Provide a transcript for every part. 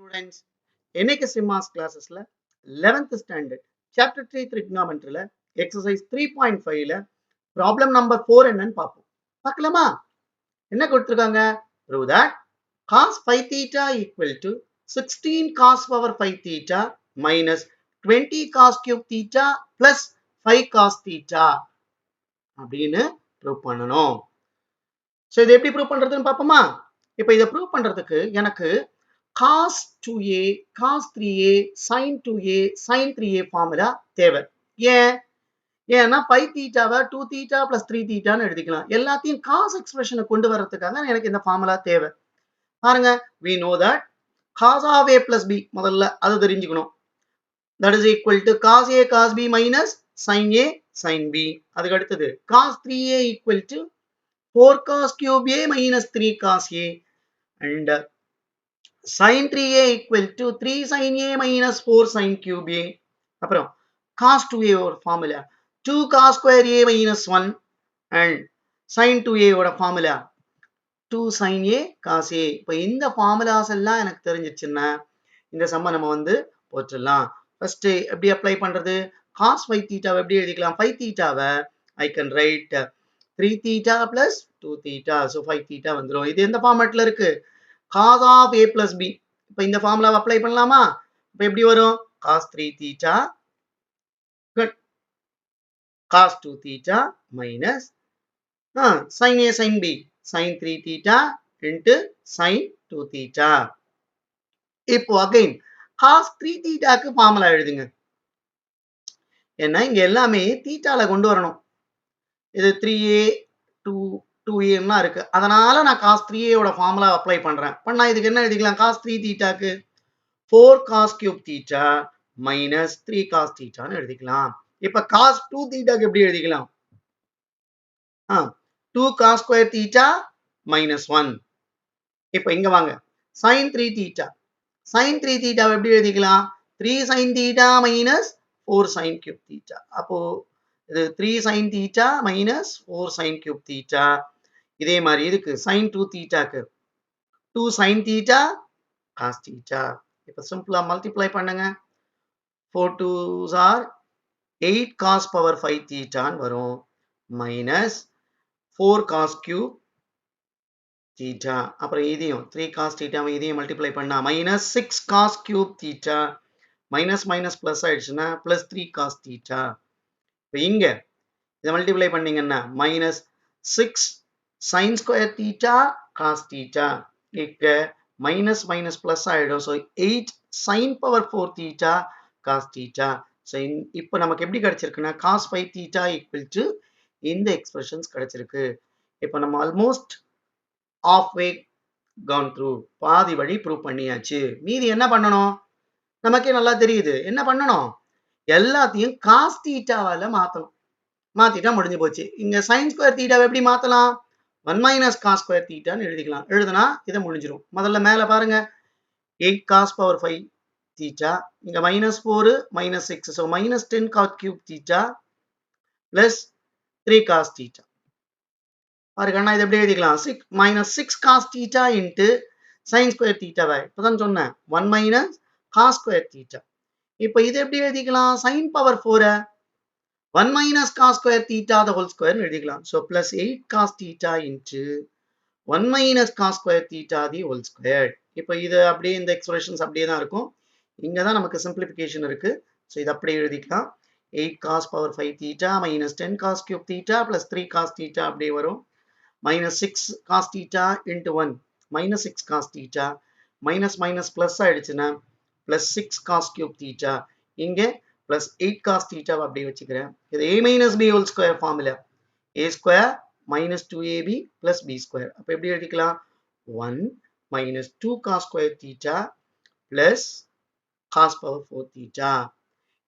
students. NAK Simmas classes 11th standard chapter 3 trigonometry exercise 3.5 problem number 4 என்னன்னு பாப்போம். பார்க்கலாமா? என்ன கொடுத்திருக்காங்க? Prove that cos 5 theta equal to 16 cos power 5 theta minus 20 cos cube theta plus 5 cos theta அப்படின்னு prove பண்ணணும். So இது எப்படி prove பண்றதுன்னு பாப்போமா? இப்போ இத ப்ரூவ் பண்றதுக்கு எனக்கு cos 2a, cos 3a, sin 2a, sin 3a formula தேவை. ஏன்னா 5 தீட்டாவை 2 தீட்டா plus 3 தீட்டான்னு எழுதிக்கலாம். எல்லாத்தையும் cos எக்ஸ்பிரஷனை கொண்டு வரதுக்காக எனக்கு இந்த ஃபார்முலா தேவை. பாருங்க, we know that cos of a plus b முதல்ல அது தெரிஞ்சுக்கணும். that is equal to cos a cos b minus sin a sin b. அதுக்கு அடுத்தது cos 3a equal to 4 cos cube a minus 3 cos a and sin 3a equal to 3 sin a minus 4 sin cube a. அப்புறம் cos 2a ஒரு formula 2 cos square a minus 1 and sin 2a ஓட formula 2 sin a cos a. இப்போ இந்த formulas எல்லாம் எனக்கு தெரிஞ்சிச்சுன்னா இந்த சம்ம நம்ம போட்டுடலாம். ஃபர்ஸ்ட் எப்படி அப்ளை பண்றது? cos 5 தீட்டாவை எப்படி எழுதிக்கலாம்? 5 தீட்டாவை I can write 3 theta plus 2 theta. So 5 theta வந்துரும். இது எந்த ஃபார்மட்ல இருக்கு? cos of a plus b. இப்போ இந்த ஃபார்முலாவை அப்ளை பண்ணலாமா? இப்போ எப்படி வரும்? cos 3 theta cos 2 theta minus sin a sin b sin 3 theta into sin 2 theta. இப்போ again cos 3 thetaக்கு ஃபார்முலா எழுதுங்க. ஏன்னா இங்க எல்லாமே தீட்டால கொண்டு வரணும். இது 3a 2a ன்னா இருக்கு. அதனால நான் cos 3a ஓட ஃபார்முலா அப்ளை பண்றேன். பண்ணா இதுக்கு என்ன எழுதிக்கலாம்? cos 3 தீட்டாக்கு 4 cos cube theta minus 3 cos theta ன்னு எழுதிக்கலாம். இப்ப cos 2 தீட்டாக்கு எப்படி எழுதிக்கலாம்? 2 cos square theta minus 1. இப்ப இங்க வாங்க. sin 3 theta. sin 3 theta எப்படி எழுதிக்கலாம்? 3 sin theta minus 4 sin cube theta. அப்போ இது 3 sin theta minus 4 sin cube theta. இதே மாதிரி இதுக்கு sin 2 thetaக்கு 2 sin theta cos theta. இப்ப சிம்பிளா மல்டிப்ளை பண்ணுங்க. 4 2s are 8 cos power 5 theta வரும் minus 4 cos cube theta. அப்புறம் இதையும் 3 cos theta இதையும் மல்டிப்ளை பண்ணா minus 6 cos cube theta. Minus minus plus ஆயிடுச்சுன்னா பிளஸ் 3 cos theta. இப்போ இங்க இதை மல்டிப்ளை பண்ணீங்கன்னா minus 6 sin square theta cos theta. இங்க மைனஸ் மைனஸ் பிளஸ் ஆயிடும். So 8 sin power 4 theta cos theta. So இப்போ நமக்கு எப்படி கிடைச்சிருக்குன்னா cos 5 theta equal to இந்த எக்ஸ்பிரஷன்ஸ் கிடைச்சிருக்கு. இப்போ நம்ம almost half way gone through, பாதி வழி ப்ரூவ் பண்ணியாச்சு. மீதி என்ன பண்ணணும்? நமக்கே நல்லா தெரியுது. என்ன பண்ணணும்? எல்லாத்தையும் cos thetaவால மாத்தணும். மாத்திட்டா முடிஞ்சு போச்சு. இங்க sin square thetaவை எப்படி மாத்தலாம்? 1 minus cos square thetaன்னு எழுதிக்கலாம். எழுதுனா இதை முடிஞ்சிரும். முதல்ல மேல பாருங்க 8 cos power 5 theta. இங்க minus 4 minus 6. So minus 10 cos cube theta plus 3 cos theta. பாருங்க இதை எப்படி எழுதிக்கலாம்? minus 6 cos theta into sin square theta. இப்பதான் சொன்னேன் 1 minus cos square theta. இப்போ இது எப்படி எழுதிக்கலாம்? sin power 4 1 minus cos square theta the whole square எழுதிக்கலாம். So plus 8 cos theta into 1 minus cos square theta the whole square. இப்போ இது அப்படியே இந்த எக்ஸ்பிரஷன்ஸ் அப்படியே தான் இருக்கும். இங்க தான் நமக்கு சிம்பிளிஃபிகேஷன் இருக்கு. ஸோ இது அப்படியே எழுதிக்கலாம். 8 cos power 5 theta minus 10 cos cube theta plus 3 cos theta அப்படியே வரும். minus 6 cos theta into 1 minus 6 cos theta minus minus plus ஆயிடுச்சுன்னா plus 6 cos cube theta. இங்க plus 8 cos theta அப்படியே வச்சுக்கிறேன். இது a minus b whole square formula. a square minus 2ab plus b square. அப்ப எப்படி எழுதிக்கலாம்? 1 minus 2 cos square theta plus cos power 4 theta.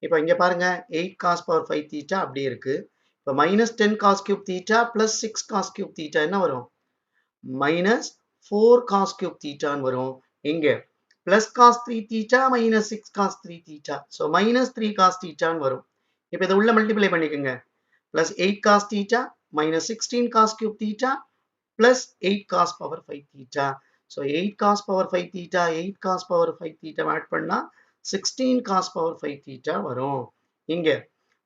இப்ப இங்க பாருங்க 8 cos power 5 theta அப்படியே இருக்கு. இப்ப minus 10 cos cube theta plus 6 cos cube theta என்ன வரும்? minus 4 cos cube theta வரும். இங்க plus cos 3 theta minus 6 cos 3 theta. So minus 3 cos theta வரும். இப்ப இதை உள்ள மல்டிப்ளை பண்ணிக்கோங்க. plus 8 cos theta minus 16 cos cube theta plus 8 cos power 5 theta. So 8 cos power 5 theta 8 cos power 5 theta add பண்ணா 16 cos power 5 theta வரும். இங்க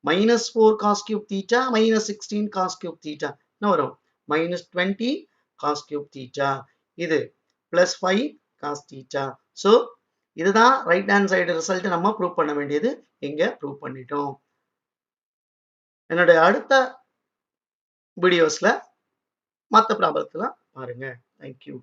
-4 cos cube theta -16 cos cube theta என்ன வரும்? -20 cos cube தீட்டா. இது +5 cos theta. So இதுதான் right hand side result நம்ம prove பண்ண வேண்டியது. இங்க ப்ரூவ் பண்ணிட்டோம். என்னுடைய அடுத்த வீடியோஸ்ல மற்ற ப்ராப்ளத்துல பாருங்க. தேங்க்யூ.